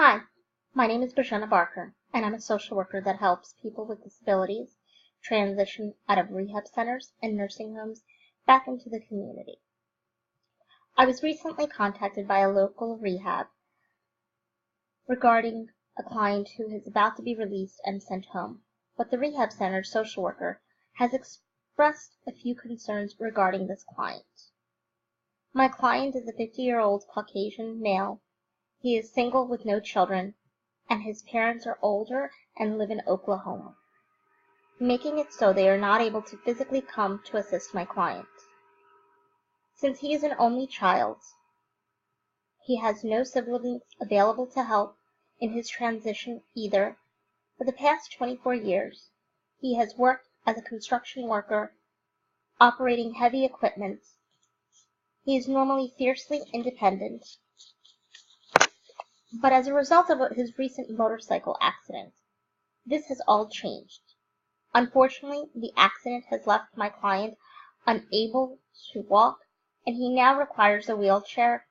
Hi, my name is Brianna Barker, and I'm a social worker that helps people with disabilities transition out of rehab centers and nursing homes back into the community. I was recently contacted by a local rehab regarding a client who is about to be released and sent home, but the rehab center social worker has expressed a few concerns regarding this client. My client is a 50-year-old Caucasian male. He is single with no children, and his parents are older and live in Oklahoma, making it so they are not able to physically come to assist my client. Since he is an only child, he has no siblings available to help in his transition either. For the past 24 years, he has worked as a construction worker, operating heavy equipment. He is normally fiercely independent, but as a result of his recent motorcycle accident, this has all changed. Unfortunately, the accident has left my client unable to walk, and he now requires a wheelchair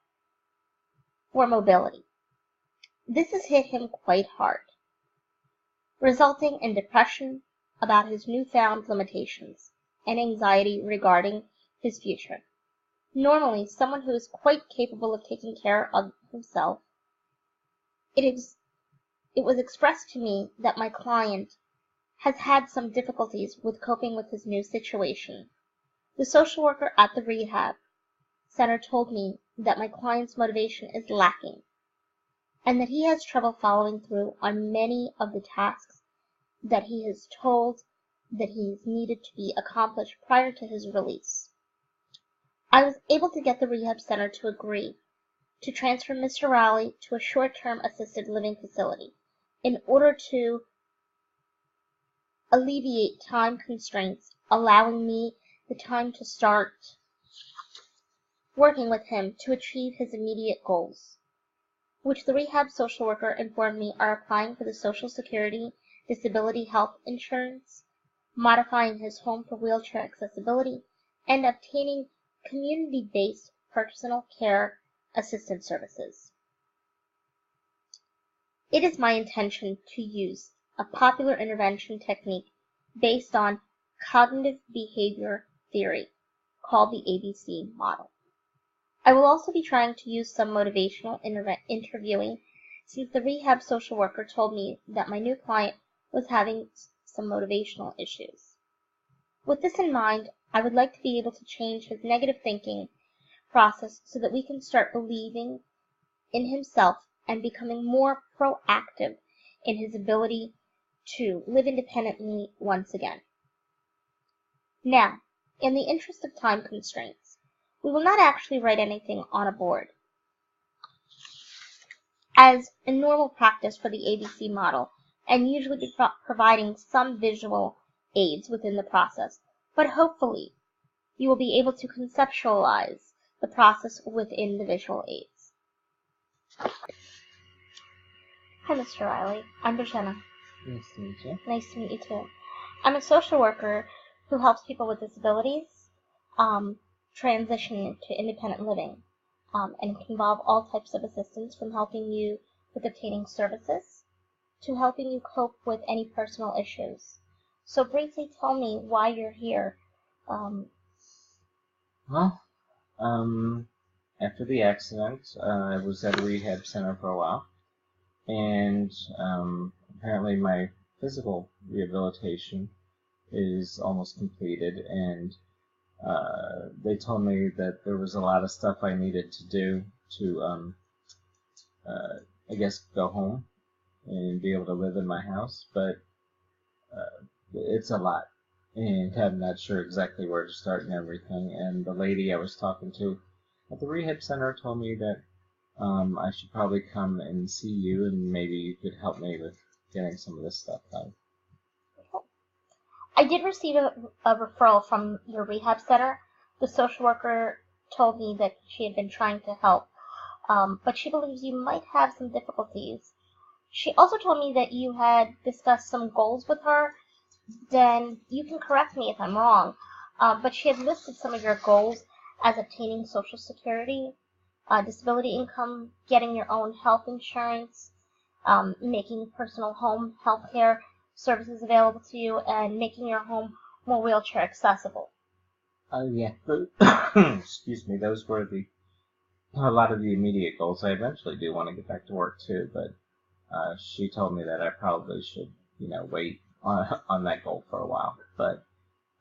for mobility. This has hit him quite hard, resulting in depression about his newfound limitations and anxiety regarding his future. Normally, someone who is quite capable of taking care of himself, it was expressed to me that my client has had some difficulties with coping with his new situation. The social worker at the rehab center told me that my client's motivation is lacking and that he has trouble following through on many of the tasks that he has told that he is needed to be accomplished prior to his release. I was able to get the rehab center to agree to transfer Mr. Rowley to a short-term assisted living facility in order to alleviate time constraints, allowing me the time to start working with him to achieve his immediate goals, which the rehab social worker informed me are applying for the Social Security disability health insurance, modifying his home for wheelchair accessibility, and obtaining community-based personal care assistance services. It is my intention to use a popular intervention technique based on cognitive behavior theory called the ABC model. I will also be trying to use some motivational interviewing, since the rehab social worker told me that my new client was having some motivational issues. With this in mind, I would like to be able to change his negative thinking process so that we can start believing in himself and becoming more proactive in his ability to live independently once again. Now, in the interest of time constraints, we will not actually write anything on a board, as in normal practice for the ABC model, and usually be providing some visual aids within the process, but hopefully you will be able to conceptualize the process within the visual aids. Hi, Mr. Riley. I'm Brianna. Nice to meet you. Nice to meet you too. I'm a social worker who helps people with disabilities transition to independent living, and it can involve all types of assistance from helping you with obtaining services to helping you cope with any personal issues. So briefly tell me why you're here. Well, after the accident, I was at a rehab center for a while, and apparently my physical rehabilitation is almost completed, and they told me that there was a lot of stuff I needed to do to, I guess, go home and be able to live in my house, but it's a lot, and I'm not sure exactly where to start and everything. And the lady I was talking to at the rehab center told me that I should probably come and see you, and maybe you could help me with getting some of this stuff done. I did receive a referral from your rehab center. The social worker told me that she had been trying to help, but she believes you might have some difficulties. She also told me that you had discussed some goals with her. Then you can correct me if I'm wrong, but she had listed some of your goals as obtaining Social Security, disability income, getting your own health insurance, making personal home healthcare services available to you, and making your home more wheelchair accessible. Oh yeah, excuse me. Those were a lot of the immediate goals. I eventually do want to get back to work too, but she told me that I probably should, wait on that goal for a while. But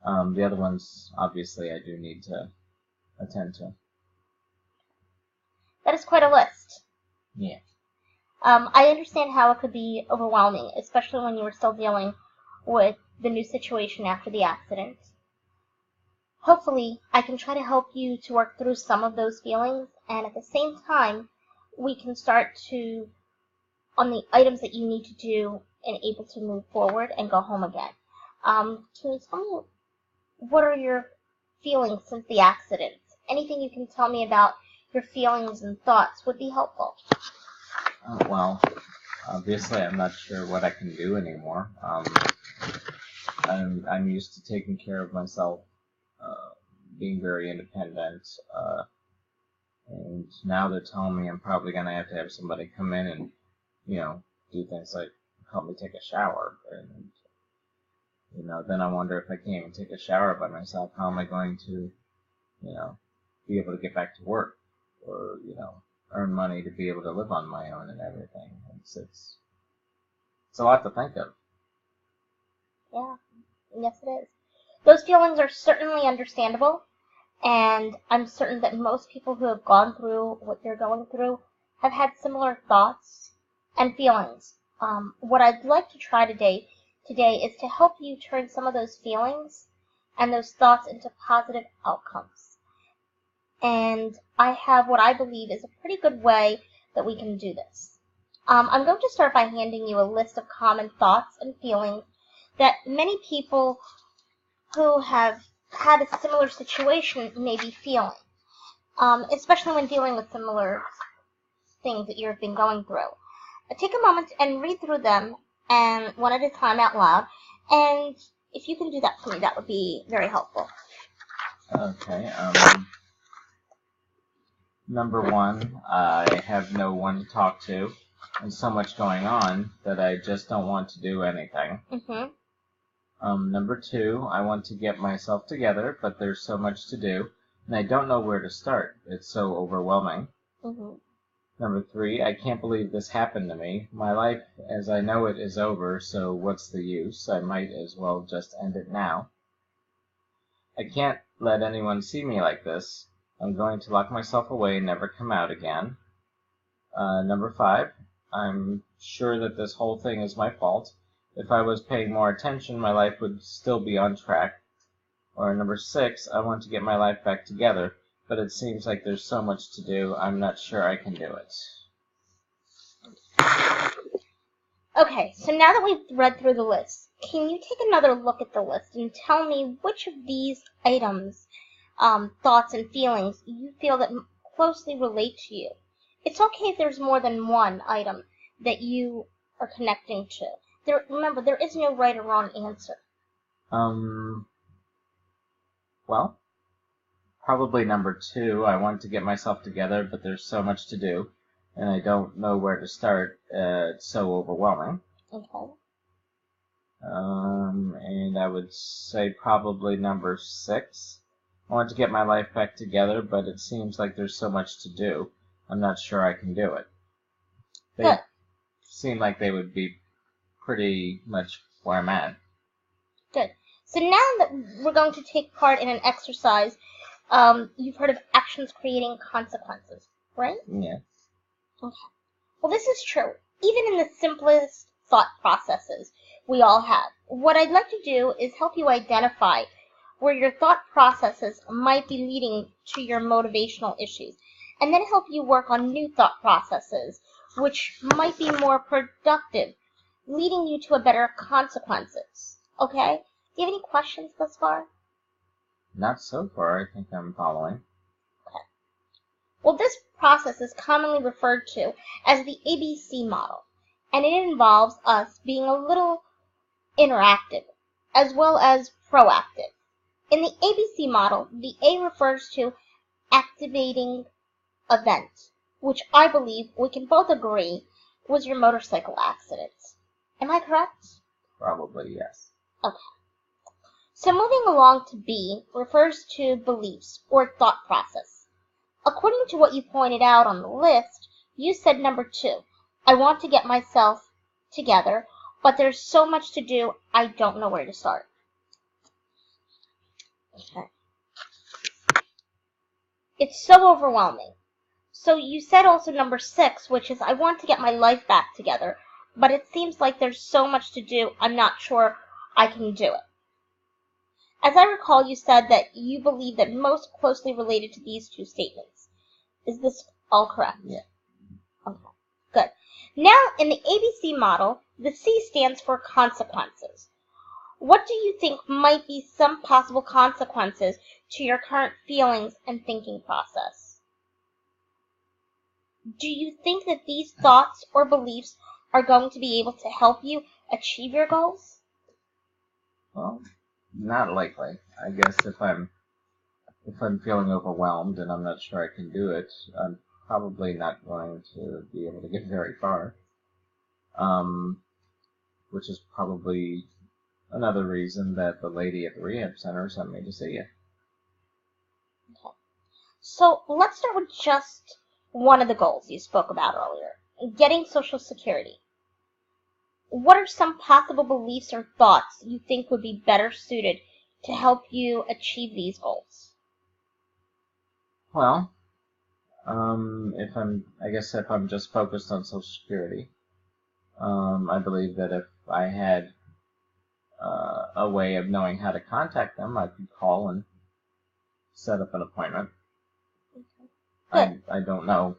the other ones, obviously, I do need to attend to. That is quite a list. Yeah. I understand how it could be overwhelming, especially when you were still dealing with the new situation after the accident. Hopefully, I can try to help you to work through some of those feelings, and at the same time, we can start to, on the items that you need to do and able to move forward and go home again. Can you tell me, what are your feelings since the accident? Anything you can tell me about your feelings and thoughts would be helpful. Well, obviously, I'm not sure what I can do anymore. I'm used to taking care of myself, being very independent, and now they're telling me I'm probably gonna have to have somebody come in and, do things like help me take a shower, and then I wonder if I can't even take a shower by myself, how am I going to, be able to get back to work, or earn money to be able to live on my own and everything. It's a lot to think of. Yeah, yes it is. Those feelings are certainly understandable, and I'm certain that most people who have gone through what you're going through have had similar thoughts and feelings. What I'd like to try today is to help you turn some of those feelings and those thoughts into positive outcomes. And I have what I believe is a pretty good way that we can do this. I'm going to start by handing you a list of common thoughts and feelings that many people who have had a similar situation may be feeling, especially when dealing with similar things that you've been going through. Take a moment and read through them, and one at a time out loud, and if you can do that for me, that would be very helpful. Okay, number one, I have no one to talk to, and so much going on that I just don't want to do anything. Number two, I want to get myself together, but there's so much to do, and I don't know where to start. It's so overwhelming. Number three, I can't believe this happened to me. My life as I know it is over, so what's the use? I might as well just end it now. I can't let anyone see me like this. I'm going to lock myself away and never come out again. Number five, I'm sure that this whole thing is my fault. If I was paying more attention, my life would still be on track. Or number six, I want to get my life back together, but it seems like there's so much to do, I'm not sure I can do it. Okay, so now that we've read through the list, can you take another look at the list and tell me which of these items, thoughts and feelings, you feel that closely relate to you? It's okay if there's more than one item that you are connecting to. Remember, there is no right or wrong answer. Well, probably number two, I want to get myself together, but there's so much to do, and I don't know where to start. It's so overwhelming. Okay. And I would say probably number six. I want to get my life back together, but it seems like there's so much to do. I'm not sure I can do it. They seem like they would be pretty much where I'm at. Good. So now that we're going to take part in an exercise, you've heard of actions creating consequences, right? Yeah. Okay. Well, this is true. Even in the simplest thought processes we all have. What I'd like to do is help you identify where your thought processes might be leading to your motivational issues, and then help you work on new thought processes, which might be more productive, leading you to a better consequences. Okay? Do you have any questions thus far? Not so far. I think I'm following. Okay. Well, this process is commonly referred to as the ABC model, and it involves us being a little interactive as well as proactive. In the ABC model, the A refers to activating event, which I believe we can both agree was your motorcycle accident. Am I correct? Probably, yes. Okay. So moving along to B refers to beliefs or thought process. According to what you pointed out on the list, you said number 2. I want to get myself together, but there's so much to do, I don't know where to start. Okay. It's so overwhelming. So you said also number 6, which is I want to get my life back together, but it seems like there's so much to do, I'm not sure I can do it. As I recall, you said that you believe that most closely related to these 2 statements. Is this all correct? Yeah. Okay, good. Now, in the ABC model, the C stands for consequences. What do you think might be some possible consequences to your current feelings and thinking process? Do you think that these thoughts or beliefs are going to be able to help you achieve your goals? Well, not likely. I guess if I'm feeling overwhelmed and I'm not sure I can do it, I'm probably not going to be able to get very far. Which is probably another reason that the lady at the rehab center sent me to see you. Okay. So let's start with just one of the goals you spoke about earlier, getting Social Security. What are some possible beliefs or thoughts you think would be better suited to help you achieve these goals? Well, if I'm just focused on Social Security, I believe that if I had a way of knowing how to contact them, I could call and set up an appointment. Good. I don't know,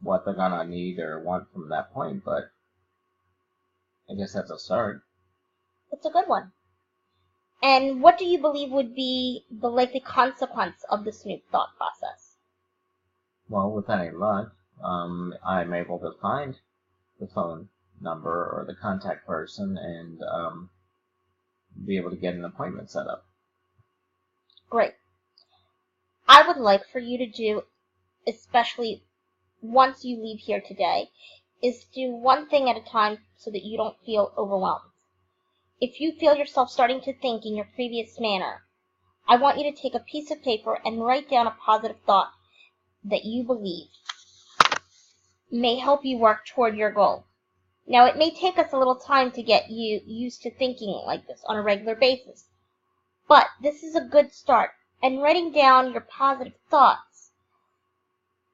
what they're gonna need or want from that point, but I guess that's a start. It's a good one. And what do you believe would be the likely consequence of this new thought process? Well, with any luck, I'm able to find the phone number or the contact person and be able to get an appointment set up. Great. I would like for you to do, especially once you leave here today, is do one thing at a time so that you don't feel overwhelmed. If you feel yourself starting to think in your previous manner, I want you to take a piece of paper and write down a positive thought that you believe may help you work toward your goal. Now, it may take us a little time to get you used to thinking like this on a regular basis, but this is a good start, and writing down your positive thoughts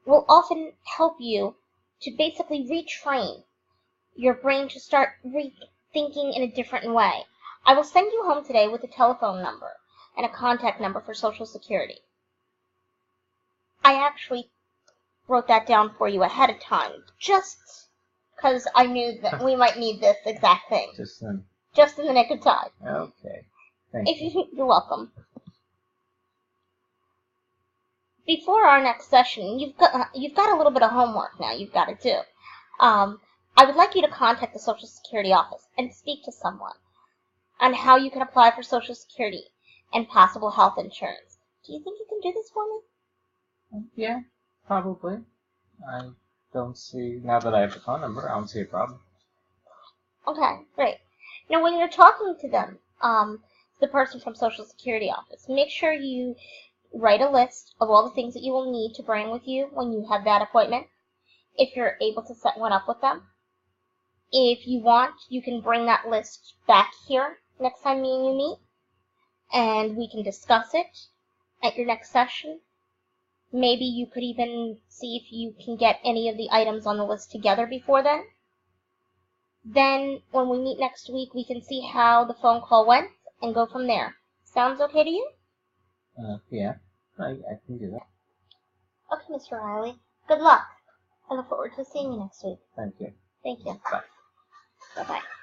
will often help you to basically retrain your brain to start thinking in a different way. I will send you home today with a telephone number and a contact number for Social Security. I actually wrote that down for you ahead of time, just because I knew that we might need this exact thing. Just in the nick of time. Okay. Thank you. You're welcome. Before our next session, you've got a little bit of homework now you've got to do. I would like you to contact the Social Security office and speak to someone on how you can apply for Social Security and possible health insurance. Do you think you can do this for me? Yeah, probably. I don't see, now that I have the phone number, I don't see a problem. Okay, great. Now, when you're talking to them, the person from Social Security office, make sure you write a list of all the things that you will need to bring with you when you have that appointment, if you're able to set one up with them. If you want, you can bring that list back here next time me and you meet, and we can discuss it at your next session. Maybe you could even see if you can get any of the items on the list together before then. Then, when we meet next week, we can see how the phone call went and go from there. Sounds okay to you? Yeah, I can do that. Okay, Mr. Riley. Good luck. I look forward to seeing you next week. Thank you. Thank you. Bye. Bye-bye.